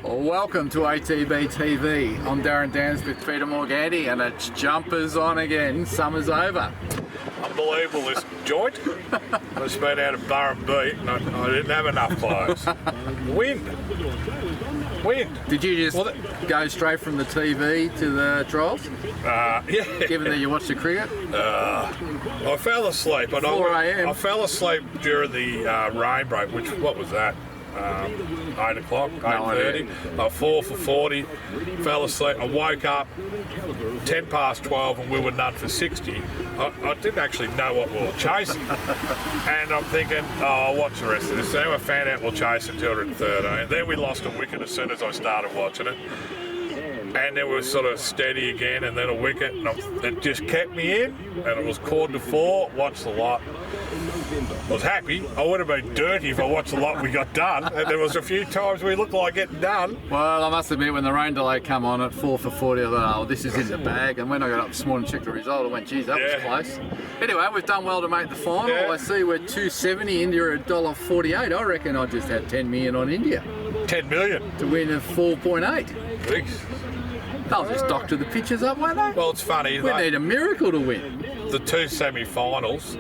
Welcome to ATBTV. I'm Darren Dans with Peter Morganti, and it's jumpers on again. Summer's over. Unbelievable, this joint. I just been out of bar and beat and I didn't have enough clothes. Wind. Did you just go straight from the TV to the trials? Yeah. Given that you watched the cricket? I fell asleep. 4 a.m. I fell asleep during the rain break, what was that? 8 o'clock, 8:30. 4 for 40. Fell asleep. I woke up 10 past 12 and we were none for 60. I didn't actually know what we were chasing. And I'm thinking, I'll watch the rest of this. Then I found out we'll chase until 13. Then we lost a wicket as soon as I started watching it. And then we were sort of steady again, and then a wicket, and it just kept me in, and it was 4:45, watched the lot. I was happy. I would have been dirty if I watched the lot we got done, and there was a few times we looked like getting done. Well, I must admit, when the rain delay come on at 4 for 40, I thought, oh, this is in the bag, and when I got up this morning and checked the result, I went, geez, that was close. Anyway, we've done well to make the final. Yeah. I see we're 270, India $1.48. I reckon I just had 10 million on India. 10 million. To win a 4.8. Thanks. They'll just doctor the pitches up, won't they? Well, it's funny. We need a miracle to win. The two semi-finals,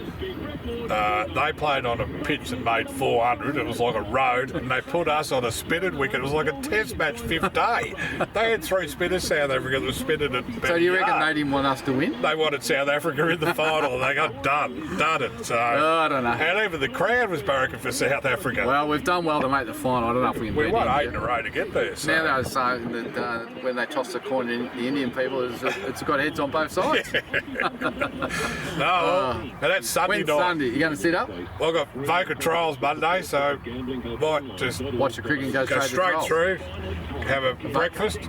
they played on a pitch that made 400. It was like a road, and they put us on a spinning wicket. It was like a test match fifth day. They had 3 spinners, South Africa, that was spinning at So do you reckon they didn't want us to win? They wanted South Africa in the final, and they got done it. So I don't know. And even the crowd was barracking for South Africa. Well, we've done well to make the final. I don't know if we can We beat won India. 8 in a row to get there. So. Now they're saying that when they toss the coin in the Indian people, it's got heads on both sides. No, and that's Sunday When's night. Sunday? You going to sit up? Well, I've got vocal trials Monday, so might just Watch the cricket and go go straight straight to through, have a breakfast.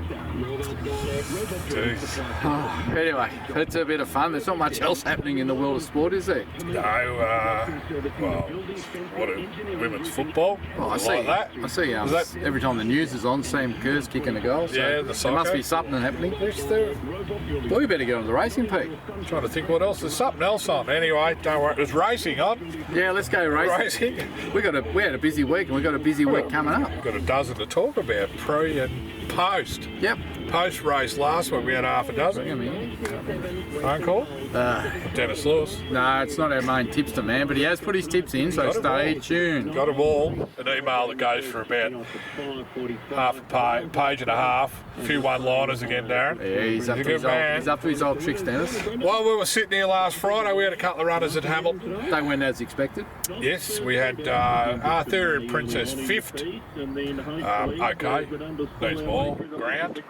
Anyway, it's a bit of fun. There's not much else happening in the world of sport, is there? No, well, women's football? Oh, I Like see. that. I see. Is that- Every time the news is on, Sam Kerr's kicking a goal. So Yeah, the there must soccer. be something happening. Is there? Well, we better get on the racing, Pete. I'm trying to think what else. There's something else on. Anyway, don't worry. There's racing on. Yeah, let's go racing. We had a busy week, and we've got a busy week coming up. We've got a dozen to talk about, pre and post. Yep. Post race last week we had half a dozen. Phone call? Dennis Lewis. No, it's not our main tipster, man, but he has put his tips in, so stay tuned. Got them all. An email that goes for about half a page and a half. A few one-liners again, Darren. Yeah, he's up to his old tricks, Dennis. While we were sitting here last Friday, we had a couple of runners at Hamilton. They went as expected. Yes, we had Arthurian Princess 5th. Okay, needs more ground,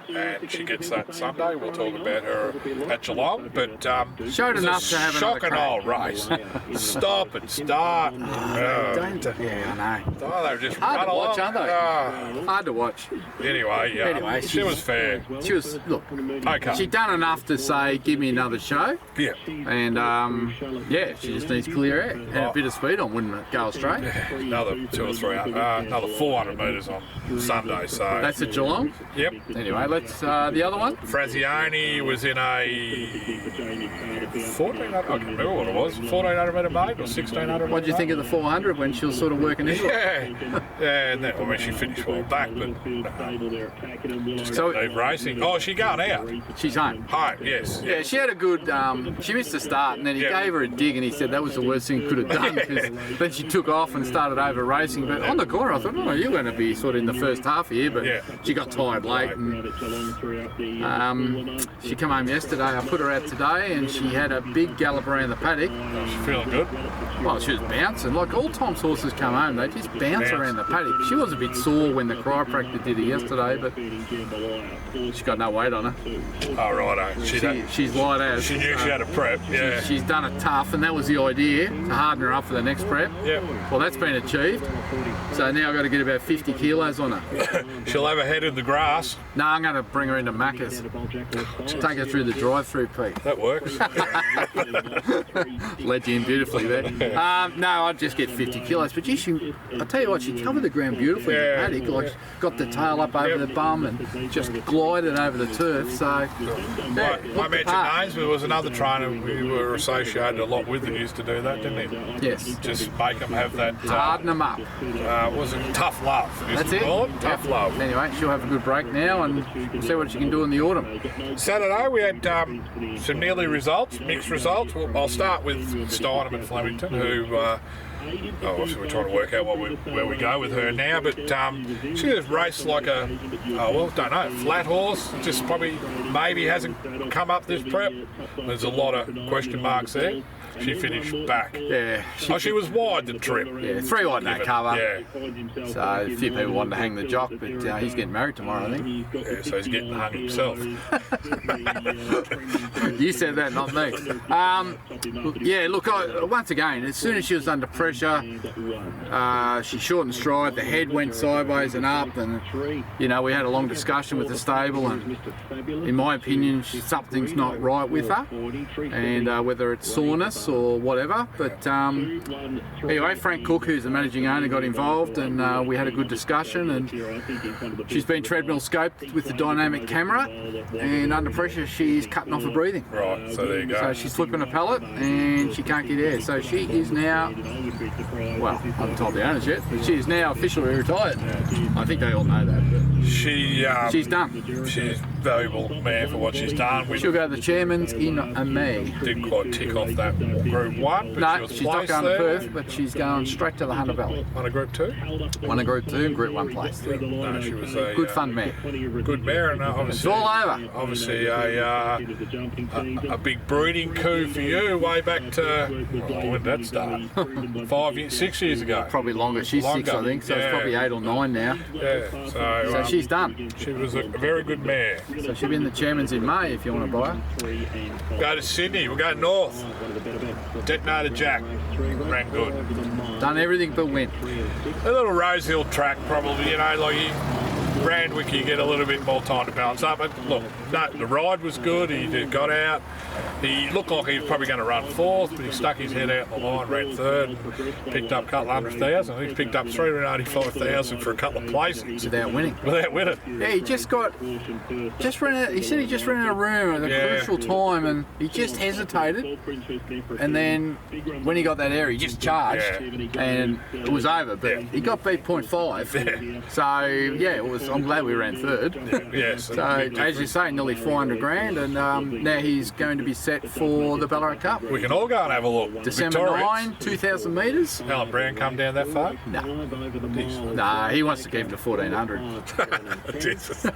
and she gets that Sunday. We'll talk about her at Geelong, but Showed enough to have another shocking crack. old race. Stop and start. Yeah, I know. Oh, they were just Hard run to watch, along. aren't they? Hard to watch. Anyway, she was fair. She was, look, Okay. she'd done enough to say, give me another show. Yeah. And, she just needs clear air and a bit of speed on, wouldn't it? Go straight. Another 200 or 300, another 400 metres on Sunday. So That's at Geelong. yep. Anyway, let's, the other one. Frazioni was in a 1400. I can't remember what it was. 1400 metre maiden or 1600. What do you think of the 400 when she was sort of working into it? Yeah, and then, she finished well back, but So leave racing. Oh, she going out? she's home. Home, yes. Yeah, she had a good, she missed the start, and then he gave her a dig, and he said that was the worst thing he could have done, because then she took off and started over racing. But on the corner, I thought, oh, you're going to be sort of in the first half here, but she got tired late. And, she came home yesterday. I put her out today, and she had a big gallop around the paddock. Oh, she's feeling good. Well, she was bouncing. Like all Tom's horses come home, they just bounce around the paddock. She was a bit sore when the chiropractor did it yesterday, but she's got no weight on her. Oh, righto. She's light as. She knew she had a prep, yeah. She's done it tough, and that was the idea, to harden her up for the next prep. Yep. Well, that's been achieved. So now I've got to get about 50 kilos on her. She'll have a head in the grass. No, I'm going to bring her into Macca's. Take her through the drive-through, Pete. That works. Led you in beautifully there. No, I'd just get 50 kilos. But gee, I'll tell you what, she covered the ground beautifully in the paddock. Like, got the tail up over the bum and just glided over the turf. So, I mentioned names, but there was another trainer we were associated a lot with that used to do that, didn't he? Yes. Just make them have that. Harden them up. Was it tough love? That's it. Tough love. Anyway, she'll have a good break now, and we'll see what she can do in the autumn. Saturday we had some nearly results, mixed results. I'll start with Steinem and Flemington, who obviously we're trying to work out where we go with her now, but she just raced like a, don't know, flat horse. Just probably maybe hasn't come up this prep. There's a lot of question marks there. She finished back. Yeah. She was wide the trip. Yeah, 3 wide in that cover. Yeah. So a few people wanted to hang the jock, but he's getting married tomorrow, I think. Yeah, so he's getting hung himself. You said that, not me. Yeah, look, once again, as soon as she was under pressure, she shortened stride, the head went sideways and up, and, you know, we had a long discussion with the stable, and in my opinion, something's not right with her, and whether it's soreness or whatever, but anyway, Frank Cook, who's the managing owner, got involved, and we had a good discussion, and she's been treadmill scoped with the dynamic camera, and under pressure she's cutting off her breathing. Right, so there you go. So she's flipping a pallet and she can't get air, so she is now, well, I haven't told the owners yet, but she is now officially retired. I think they all know that, but she's done. She's valuable man for what she's done. She'll go to the chairman's in May. Didn't quite tick off that Group 1, but no, she's not going there. to Perth, but she's going straight to the Hunter Valley. On a Group 2? Won a Group 2 and Group 1 place. No, she was a good fun mare. Good mare, and obviously it's all over. Obviously a big breeding coup for you way back to, when did that start? 6 years ago. Probably longer. She's 6, I think, so it's probably 8 or 9 now. Yeah, so she's done. She was a very good mare. So she'll be in the chairman's in May if you want to buy her. Go to Sydney. We'll go north. Detonator Jack ran good. Done everything but win. A little Rosehill track, probably. You know, like Randwick, you get a little bit more time to balance up. But look, no, the ride was good. He got out. He looked like he was probably going to run 4th, but he stuck his head out the line, ran 3rd, and picked up a couple $100,000. He's picked up $385,000 for a couple of placings. Without winning. Without winning. Yeah, he just ran out. He said he just ran out of room at a crucial time, and he just hesitated. And then when he got that air, he just charged, and it was over. But he got beat 0.5. So yeah, it was. I'm glad we ran 3rd. Yes. So as you say, nearly 400 grand, and now he's going to be set for the Ballarat Cup. We can all go and have a look. December 9, 2,000 metres. Alan Brown come down that far? No. Nah, he wants to keep it to 1,400. Jesus.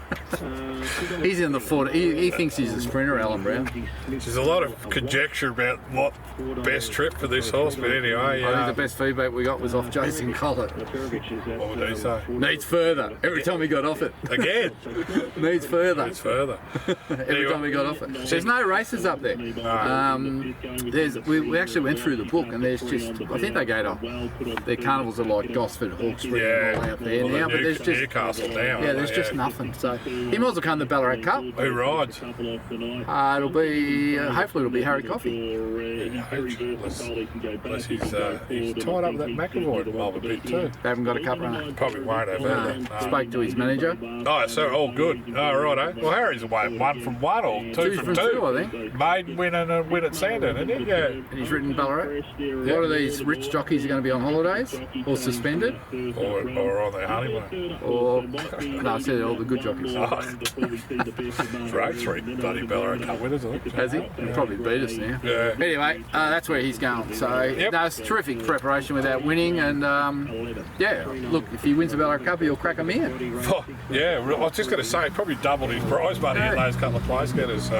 He's in the 40. He thinks he's a sprinter, Alan Brown. There's a lot of conjecture about what best trip for this horse, but anyway. I think the best feedback we got was off Jason Collett. What would he say? Needs further. Every time he got off it. Again? Needs further. Needs further. Every time we got off it. There's no races up there. We actually went through the book, and there's just, I think they go to, their carnivals are like Gosford, Hawkesbury, and all out there now, but there's just Newcastle now. Yeah, there's just nothing. So he might as well come to the Ballarat Cup. Who rides? It'll be hopefully it'll be Harry Coffey. Unless he's tied up with that McAvoy involved a bit too. They haven't got a cup runner. Probably won't have either. Spoke to his manager. Oh, so all good. Oh, right. Well, Harry's away 1 from 1 or 2 from 2. I think. Maiden win and a win at Sandon, isn't he? Yeah. And he's ridden Ballarat. A lot of these rich jockeys are going to be on holidays or suspended. Or on their honeymoon. Or, no, I said all the good jockeys. Right, 3 bloody Ballarat Cup winners, I think. Has he? He'll probably beat us now. Yeah. Anyway, that's where he's going. So, no, it's terrific preparation without winning. And, yeah, look, if he wins the Ballarat Cup, he'll crack him in. Yeah, I was just going to say, he probably doubled his prize money in those couple of place getters.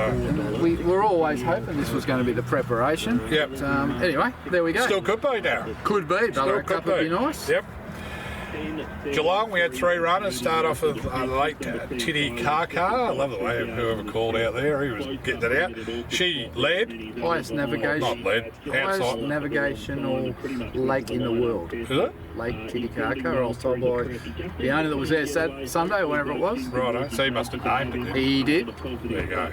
We were always hoping this was going to be the preparation. Yep. But, anyway, there we go. Still could be now. Could be. Ballarat Cup would be nice. Yep. Geelong, we had 3 runners. Start off with late Titty Kaka. I love the way whoever called out there, he was getting it out. She led. Highest navigation. Not led. Highest Outside. navigational lake in the world. Is it? Lake Titicaca, or I was told by the owner that was there Sunday, or whenever it was. Righto. So he must have named it. He did. There you go.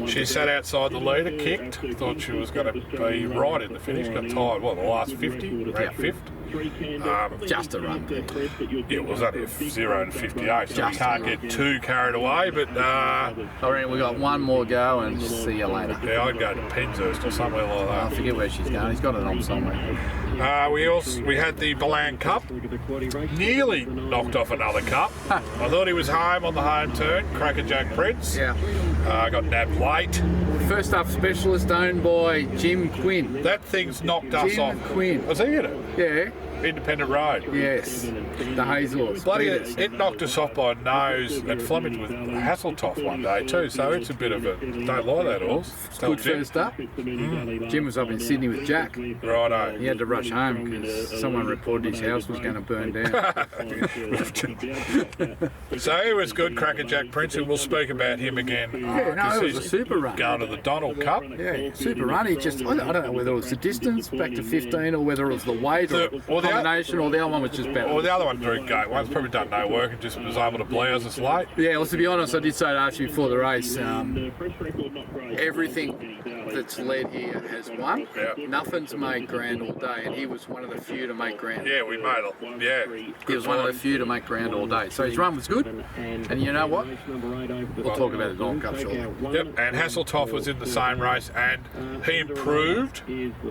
Oh, she sat outside the leader, kicked. Thought she was going to be right in the finish. Got tired. What, the last 50? Ran 5th. Just a run. It was only a 0 to 58, so we can't get too carried away. But I reckon we got one more go and see you later. yeah, I'd go to Penshurst or somewhere like I that. forget where she's going. He's got it on somewhere. We had the Balan Cup. Nearly knocked off another cup. I thought he was home on the home turn. Crackerjack Prince. Yeah. Got nabbed late. First up specialist owned by Jim Quinn. That thing's knocked us Jim off. Quinn. Was he in it? Yeah. Independent Road. Yes. The Hazels. Bloody, it knocked us off by a nose at Fleming with Hasseltoff one day too, so it's a bit of a, don't like that horse. Good first up. Jim was up in Sydney with Jack. Righto. He had to rush home because someone reported his house was going to burn down. So it was good, Crackerjack Prince, and we'll speak about him again. Yeah, no, it was a super run. Going to the Donald Cup. Yeah, super run. He just, I don't know whether it was the distance back to 15 or whether it was the weight or the combination, or the other one was just better. Or the other one drew gate. One's probably done no work and just was able to blouse us late. Yeah, well, to be honest, I did say to Archie before the race, everything that's led here has won. Yeah. Nothing's made ground all day, and he was one of the few to make ground. Yeah, we made it. Yeah. He was one of the few to make ground all day. So his run was good, and you know what? We'll talk about the Donald Cup shortly. Yep, and Hasseltoff was in the same race, and he improved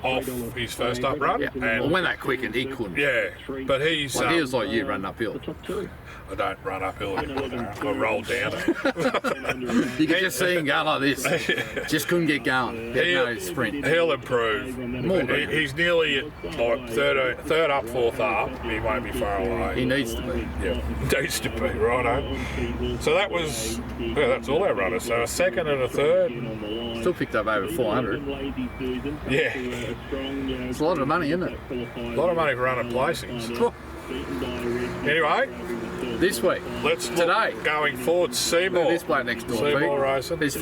off his first up run. Yeah. And Well, when they quickened, he couldn't. yeah, but he's. Well, he was like you running uphill. I don't run uphill anymore. I roll down it. You could just see him going like this. Just couldn't get going. He had no sprint. He'll improve. He's nearly at like third up, fourth up. He won't be far away. He needs to be. Yeah, needs to be, righto. So that was, that's all our runners. So a second and a third. Still picked up over 400. Yeah, It's a lot of money, isn't it? a lot of money for running placings. Anyway, This week. let's look Today. going forward. Seymour. This bloke next door. Seymour Pete. racing. There's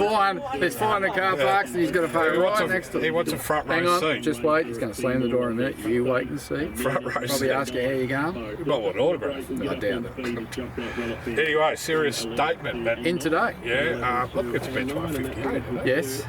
400 car parks, and he's got to pay He wants right a- next to he wants a front Hang row on, seat. just wait. He's going to slam the door in a minute. You wait and see. Front row Probably seat. ask you how you going. Not what autograph. I doubt it. Anyway, serious statement. But In today. yeah, look, it's benchmark 58. Isn't it? Yes.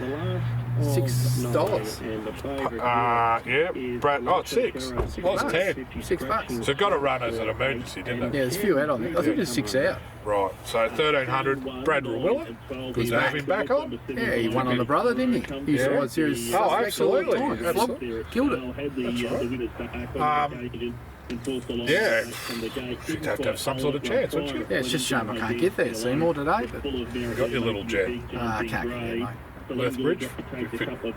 $6. Yeah, Brad. Oh, it's 6. Well, it's Bucks. 10. $6. So it got to run as an emergency, didn't it? Yeah, there's a few out on it. I think there's 6 out. Right. So 1300. Brad Rewiller. Good to have him back on. Yeah, he won on the brother, didn't he? He used to ride series. Oh, suspects all the absolutely. time. Absolutely. Flop, killed it. Yeah. You'd have to have some sort of chance, wouldn't you? Yeah, it's just a shame I can't get there. Seymour today, but Got your little jet. I can't get there, mate. Lethbridge.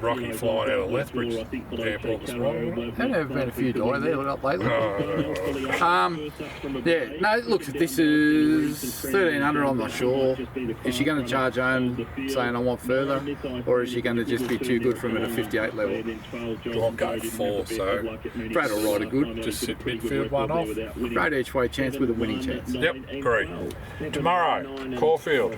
Rocky flying out of Lethbridge Airport this morning. There have been a few die there lately. Oh, Yeah, no, look, this is 1300, I'm not sure. Is she going to charge home saying I want further, or is she going to just be too good for him at a 58 level? I'll go 4, so Brad will ride a good. just sit midfield one off. Great each way chance with a winning chance. Yep, agree. Tomorrow, Caulfield,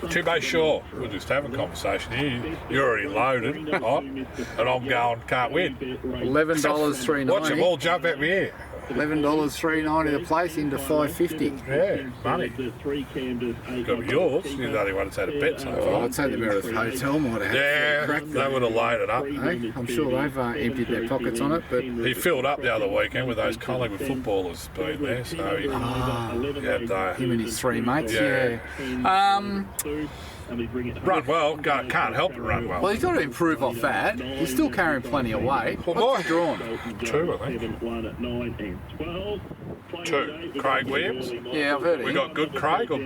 2 Bay Shore. We'll just have a conversation here. You're already loaded, hot, and I'm going, can't win. $11.390. Watch them all jump at me here. $11.390 the place into $5.50. Yeah, money. Got to be yours. You're the only one that's had a bet so Oh, far. I'd say the Meredith Hotel might have had Yeah, a crack they there. would have loaded up. Hey, I'm sure they've emptied their pockets on it, but He filled up the other weekend with those Collingwood footballers being there, so he had him and his 3 mates, Yeah. yeah. run well. Can't help but run well. Well, he's got to improve off that. He's still carrying plenty of weight. What's he drawn? 2, I think. 2. Craig Williams. Yeah, I've heard of We him. got good Craig or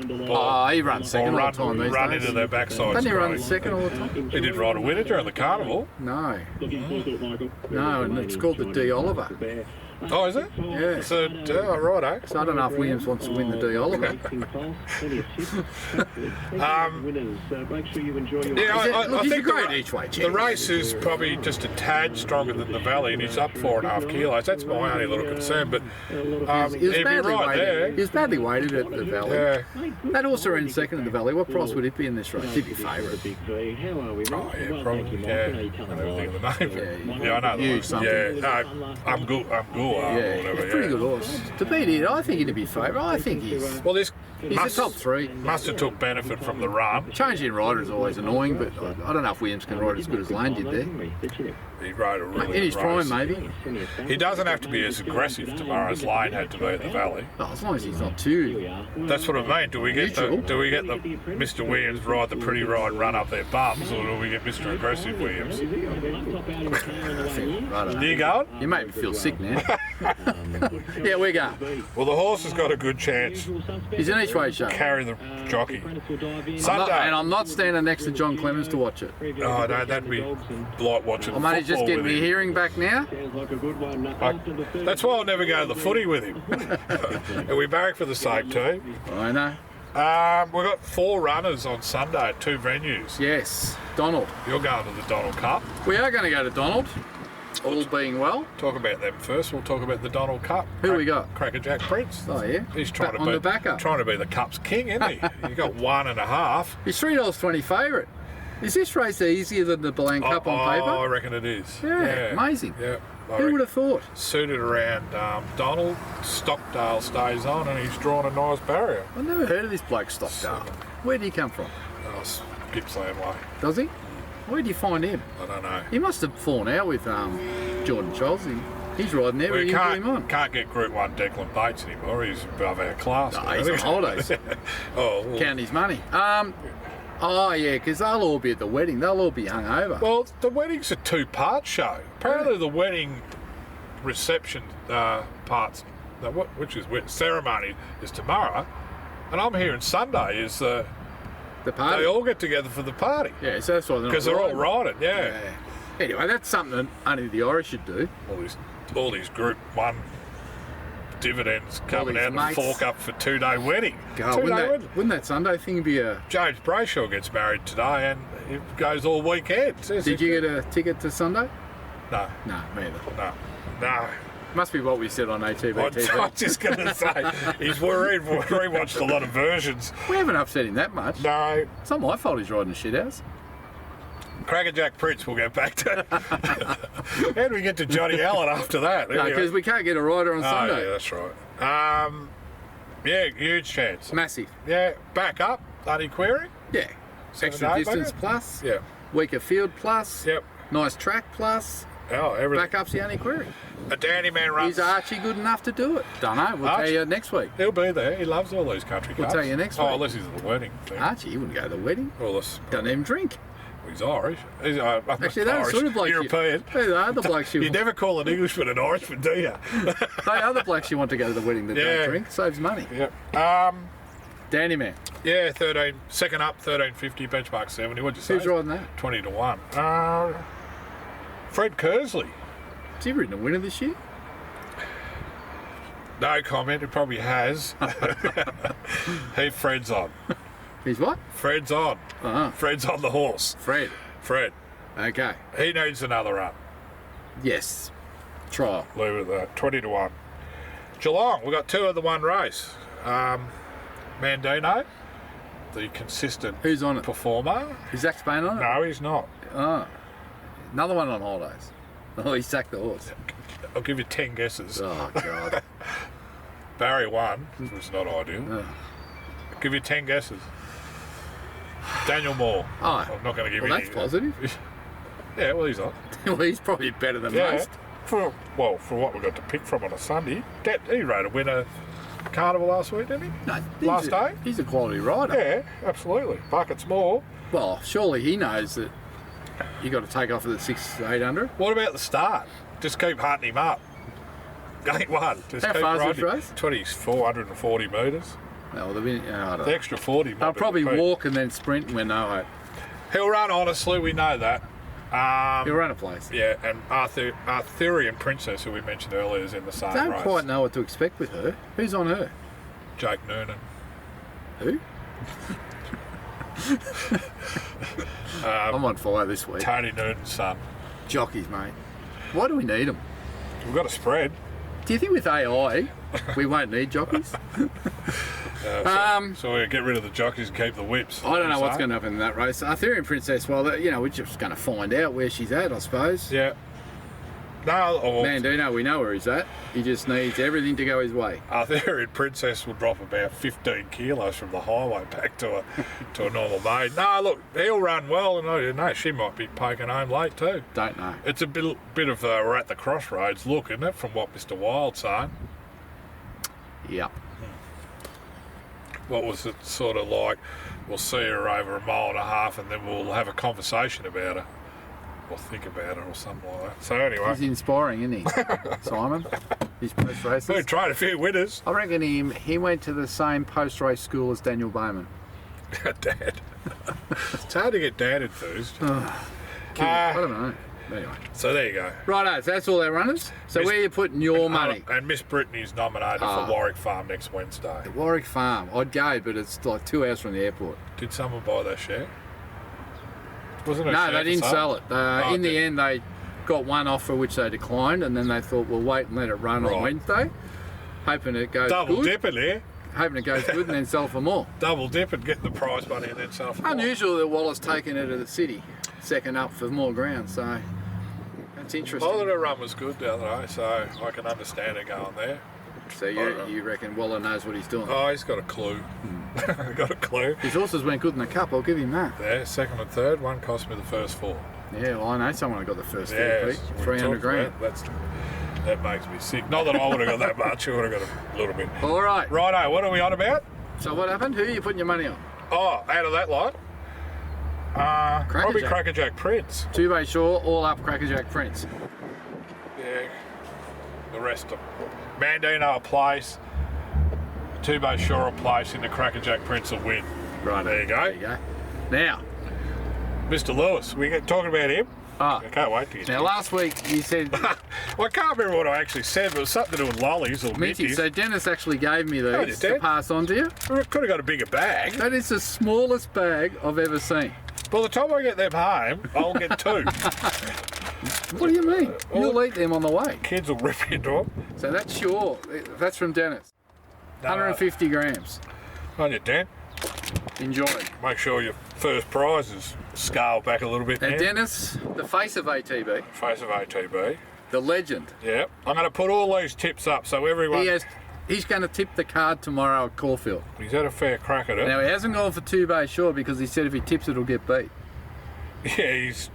He runs second all the time these run days. into their backsides. Doesn't he run Craig. second all the time? He did ride a winner during the carnival. No. No, and it's called the D. Oliver. Oh, is it? Yeah. So, right, eh? So I don't know if Williams wants to win the D Oliver. I think great each way. the race is probably just a tad stronger than the Valley, and he's up 4.5 kilos. That's my only little concern, but He was he'd be badly right weighted. there. He was badly weighted at the Valley. Yeah. That also ran second in the Valley. What price would it be in this race? He'd be favourite. Oh, yeah, probably. Yeah. I don't think of the name. Yeah, I know. Huge something. Yeah, I'm good. Yeah, Whatever, he's a pretty good horse. To beat it, I think he'd be favourite. I think he's He's a top three. Must have took benefit from the run. Changing rider is always annoying, but I don't know if Williams can ride as good as Lane did there. He rode a really In his good prime, race. maybe. He doesn't have to be as aggressive tomorrow as Lane had to be at the Valley. Oh, as long as he's not too. That's what I mean. Do we get the Mr. Williams ride the pretty ride, run up their bums, or do we get Mr. Aggressive Williams? You going? You make me feel sick now. Yeah, we go. Well, the horse has got a good chance. He's an each way show. Carry the jockey. And I'm not standing next to John Clemens to watch it. Oh, no, that'd be like watching I'm only just getting my hearing back now. That's why I'll never go to the footy with him. And we barrack for the same team. I know. We've got 4 runners on Sunday at 2 venues. Yes, Donald. You're going to the Donald Cup. We are going to go to Donald, all being well. Talk about them first. We'll talk about the Donald Cup. Who we got? Crackerjack Prince. Oh, yeah. He's trying On the backer. trying to be the Cup's king, isn't he? He got 1.5. He's $3.20 favourite. Is this race easier than the Bland Cup on paper? I reckon it is. Yeah, amazing. Yeah. Who would have thought? Suited around Donald. Stockdale stays on, and he's drawn a nice barrier. I've never heard of this bloke Stockdale. Where did he come from? Oh, Gippsland way. Does he? Where did you find him? I don't know. He must have fallen out with Jordan Charles. He's riding there. We You put him on. can't get Group 1 Declan Bates anymore. He's above our class. No, he's on holidays. Oh, well, Counting his money. Oh, yeah, because they'll all be at the wedding. They'll all be hungover. well, the wedding's a 2-part show. Apparently, the wedding reception parts, which is ceremony, is tomorrow, and I'm hearing Sunday is the party. they all get together for the party Yeah, so that's why because they're all riding. Yeah. Anyway, that's something that only the Irish should do. All these Group 1 dividends coming these out mates. and fork up for 2-day wedding. God, wouldn't that Sunday thing be a... James Brayshaw gets married today and it goes all weekend. Did you get a ticket to Sunday? No. No, me either. No. Must be what we said on ATBTV. I was just going to say, he's rewatched a lot of versions. We haven't upset him that much. No. It's not my fault he's riding a shit house. Crackerjack Prince we'll get back to. How do we get to Johnny Allen after that? No, because we can't get a rider on Sunday. Yeah, that's right. Yeah, huge chance. Massive. Yeah, back up, only query. Yeah. 7 Extra to 8 distance maybe? plus. Yeah. Weaker field plus. Yep. Nice track plus. Oh, everything. Back up's the only query. A dandy man runs. Is Archie good enough to do it? Don't know. We'll tell you next week. He'll be there. He loves all these country cars. We'll tell you next Oh, week. unless he's at the wedding. Thing. Archie, he wouldn't go to the wedding. Well, that's, Doesn't even drink. he's Irish. He's Actually, they're Irish. sort of like European. They are the blokes You never call an Englishman an Irishman, do you? They are the blokes you want to go to the wedding that don't drink. Saves money. Yep. Danny man. Yeah, 13. Second up, 13.50, benchmark 70. What'd you say? Who's riding that? 20 to 1. Fred Kersley. Has he ridden a winner this year? No comment. It probably has. Fred's on. He's what? Fred's on. Uh-huh. Fred's on the horse. Fred. Fred. Okay. He needs another run. Yes. Trial. Leave it at that. 20 to 1. Geelong. We've got 2 of the 1 race. Mandino, the consistent Who's on it? performer. Is Zach Spain on it? No, he's not. Oh. Another one on holidays. Oh, he sacked the horse. I'll give you 10 guesses. Oh, God. Barry 1, which was not ideal. Oh. I'll give you 10 guesses. Daniel Moore. Oh. I'm not going to give Well, you that's positive. Yeah, well, he's on. Well, he's probably better than most. For what we got to pick from on a Sunday. He rode a winner Carnival last week, didn't he? No, Last day? He's a quality rider. Yeah, absolutely. Buckets more. Well, surely he knows that you got to take off at the 600-800. What about the start? Just keep hunting him up. Gate 1. Just How keep far is riding. this race? 2,440 metres. No, I don't The know. extra 40 might They'll be probably the key. walk and then sprint when no hope. He'll run honestly, we know that. He'll run a place. Yeah, and Arthurian Princess, who we mentioned earlier, is in the same Don't race. quite know what to expect with her. Who's on her? Jake Noonan. Who? I'm on fire this week. Tony Noonan's son. Jockeys, mate. Why do we need them? We've got a spread. Do you think with AI we won't need jockeys? So we get rid of the jockeys and keep the whips. I don't know what's going to happen in that race. Arthurian Princess, well, you know, we're just going to find out where she's at, I suppose. Yeah. No, Mandino, we know where he's at. He just needs everything to go his way. Arthurian Princess will drop about 15 kilos from the highway back to a normal maid. No, look, he'll run well, and no, she might be poking home late too. Don't know. It's a bit of we're at the crossroads look, isn't it, from what Mr. Wild's saying? Yep. What was it sort of like? We'll see her over a mile and a half, and then we'll have a conversation about her. Or think about it or something like that. So anyway. He's inspiring, isn't he, Simon? His post races. We've tried a few winners. I reckon he went to the same post race school as Daniel Bowman. Dad. It's hard to get Dad enthused. I don't know. Anyway. So there you go. Righto, so that's all our runners. So where are you putting your money? And Miss Brittany's nominated for Warwick Farm next Wednesday. Warwick Farm. I'd go, but it's like 2 hours from the airport. Did someone buy that share? Wasn't it? No, they didn't sell it. In the end, they got one offer which they declined, and then they thought, we'll wait and let it run on Wednesday, hoping it goes Double good. dipping here. Hoping it goes good and then sell for more. Double dipping, getting the prize money and then sell for more. Unusual that Waller's taken it to the city, second up for more ground, so that's interesting. Well, the run was good the other day, so I can understand it going there. So you reckon Waller knows what he's doing? Oh, he's got a clue. Got a clue. His horses went good in the cup, I'll give him that. Yeah, second and third. One cost me the first 4. Yeah, well, I know someone who got the first 4, Pete. 300 grand. That makes me sick. Not that I would have got that much. I would have got a little bit. All right. Righto, what are we on about? So what happened? Who are you putting your money on? Oh, out of that lot? Probably Crackerjack Prince. 2-Bay Shaw, all up Crackerjack Prince. Yeah, the rest of them. Mandino a place, 2-Bay Shaw a place, in the Crackerjack Prince will win. Right, there you go. There you go. Now, Mr. Lewis, we get talking about him. I can't wait to get now, last week you said... well, I can't remember what I actually said, but it was something to do with lollies or minties. So Dennis actually gave me these to pass on to you. We could have got a bigger bag. That is the smallest bag I've ever seen. By the time I get them home, I'll get 2. What do you mean? You'll eat them on the way. Kids will rip into them. So that's that's from Dennis. 150 grams. On your Dan. Enjoy. Make sure your first prize is scaled back a little bit. Now, Dennis, the face of ATB. Face of ATB. The legend. Yeah. I'm going to put all these tips up so everyone... He's going to tip the card tomorrow at Caulfield. He's had a fair crack at it. Now, he hasn't gone for 2-Bay Shaw because he said if he tips it, it'll get beat. Yeah, he's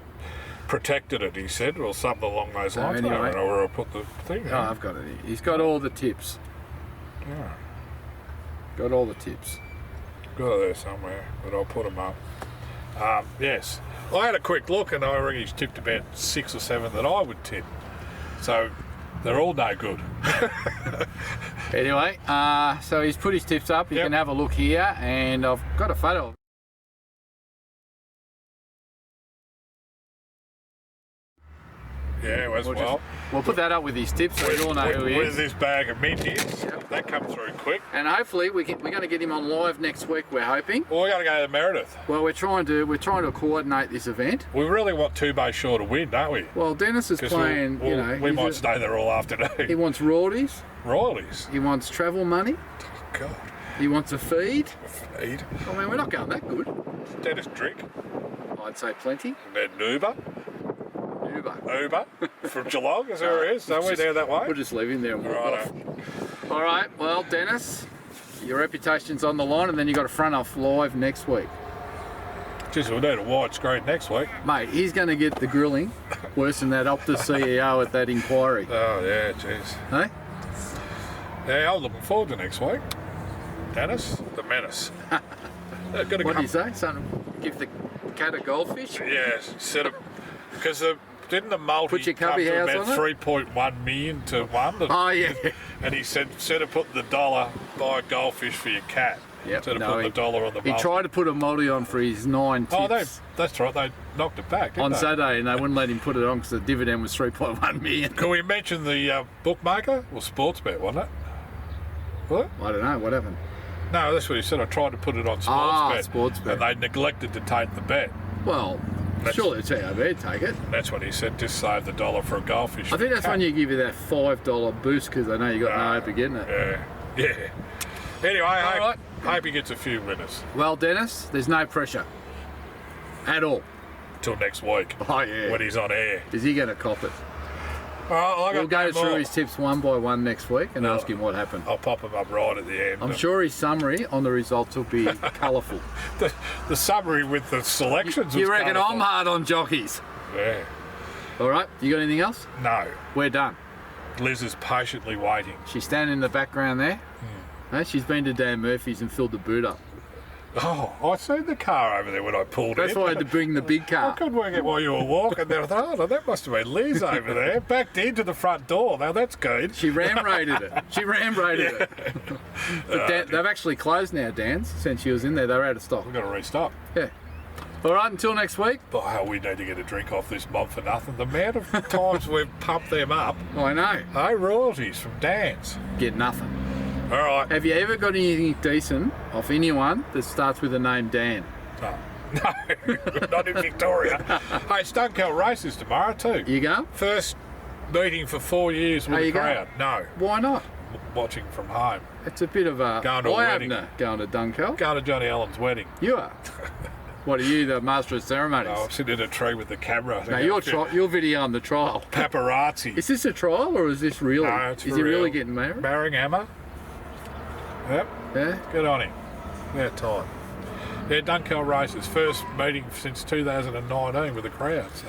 protected it, he said, or something along those lines. Anyway, I don't know where I put the thing. Oh, I've got it here. He's got all the tips. Yeah. Got all the tips. Got it there somewhere, but I'll put them up. Yes. I had a quick look and I reckon he's tipped about 6 or 7 that I would tip. So they're all no good. Anyway, so he's put his tips up. You can have a look here, and I've got a photo. Yeah, as well. We'll put that up with his tips so you all know who he is. With this bag of mint is. Yep. That comes through quick. And hopefully we're going to get him on live next week, we're hoping. Well, we're going to go to Meredith. Well, we're trying to coordinate this event. We really want 2-Bay Shaw to win, don't we? Well, Dennis is playing, we might stay there all afternoon. He wants royalties. Royalties? He wants travel money. Oh, God. He wants a feed. A feed? I mean, we're not going that good. Dennis drink. I'd say plenty. And then Uber from Geelong, is where it is. So we're down that way. We'll just leave him there and walk off. All right, well, Dennis, your reputation's on the line, and then you got to front off live next week. Jeez, we'll need a wide screen next week. Mate, he's going to get the grilling worse than that Optus CEO at that inquiry. Oh, yeah, jeez. Hey? Yeah, I'm looking forward to next week. Dennis, the menace. What do you say? Give the cat a goldfish? Yeah, set up... Because didn't the multi put your come cubby to house about on 3.1 million to 1? Oh, yeah. And he said, instead of putting the $1, buy a goldfish for your cat. Yep. Instead of No, putting the dollar on the he multi. tried to put a multi on for his 9 tips. Oh, that's right. They knocked it back, didn't on they? Saturday, and they wouldn't let him put it on because the dividend was 3.1 million. Can we mention the bookmaker? Well, Sportsbet, wasn't it? What? I don't know, what happened? No, that's what he said. I tried to put it on Sportsbet. Sportsbet. And they neglected to take the bet. Well, surely the TAB take it. That's what he said, just save the dollar for a goldfish. I think that's when you give you that $5 boost because they know you got no hope of getting it. Yeah. Anyway, I hope he gets a few winners. Well, Dennis, there's no pressure at all. Till next week. Oh, yeah. When he's on air. Is he going to cop it? We'll go through his tips one by one next week and ask him what happened. I'll pop him up right at the end. I'm sure his summary on the results will be colourful. The summary with the selections You was reckon colourful. I'm hard on jockeys? Yeah. All right, you got anything else? No. We're done. Liz is patiently waiting. She's standing in the background there. She's been to Dan Murphy's and filled the boot up. Oh, I seen the car over there when I pulled That's in. why I had to bring the big I car. couldn't work out why you were walking there. I thought, oh, that must have been Liz over there. Backed into the front door. Now that's good. She ram-raided it. it. But they've actually closed now, Dan's, since she was in there. They're out of stock. We've got to restock. Yeah. All right, until next week. But hell, we need to get a drink off this mob for nothing. The amount of times we've pumped them up. I know. Hey, royalties from Dan's. Get nothing. All right. Have you ever got anything decent off anyone that starts with the name Dan? No, not in Victoria. Hey, it's Dunkeld Races tomorrow too. You go? First meeting for 4 years with Are the you crowd. No, Why not? watching from home. It's a bit of a Going to a eye-opener going to Dunkeld. Going to Johnny Allen's wedding. You are. What are you, the master of ceremonies? No, I'm sitting in a tree with the camera. No, you're videoing the trial. Paparazzi. Is this a trial or is this really? No, it's is for he really real. getting married? Marrying Emma. Yep. Yeah. Good on him. Yeah, time. Yeah, Dunkeld Races, first meeting since 2019 with the crowd. So.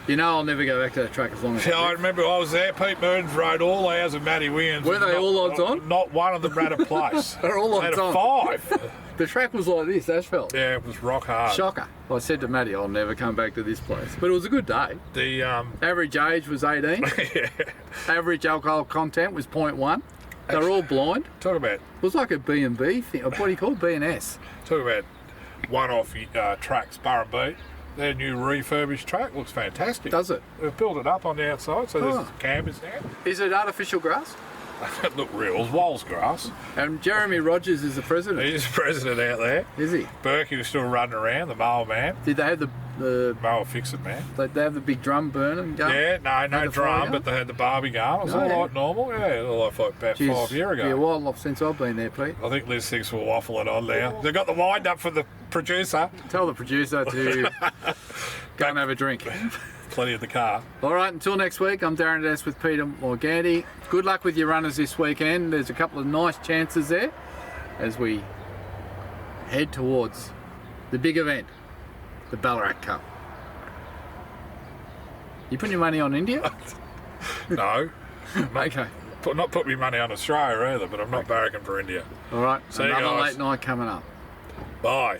You know I'll never go back to that track as long as Yeah, I remember I was there. Pete Mearns rode all hours of Matty Williams. Were they all odds on? Not one of them ran a place. They're all They had odds a on. 5. The track was like this, asphalt. Yeah, it was rock hard. Shocker. I said to Matty, I'll never come back to this place. But it was a good day. The Average age was 18. yeah. Average alcohol content was 0.1. They were all blind. Talk about It was like a B&B thing. What do you call it? B&S. talk about one-off tracks, Burrumbee. Their new refurbished track looks fantastic. Does it? They've built it up on the outside, so there's Oh. canvas now. Is it artificial grass? It looked real. It was Walls grass. And Jeremy Rogers is the president. He's the president out there. Is he? Berkey was still running around, the mower man. Did they have the Mower fix-it man. they have the big drum burning going? Yeah, no Had the fire drum, going? but they had the barbie going. It was Oh, all yeah. like normal. Yeah, all like about Jeez, 5 years ago. Yeah, a while since I've been there, Pete. I think Liz thinks we're waffling on now. They've got the wind up for the producer. Tell the producer to go and have a drink. Plenty of the car. All right, until next week, I'm Darren Dess with Peter Morganti. Good luck with your runners this weekend. There's a couple of nice chances there as we head towards the big event, the Ballarat Cup. You putting your money on India? No. Okay. Not put me money on Australia either, but I'm not barracking for India. All right, See you another guys. late night coming up. Bye.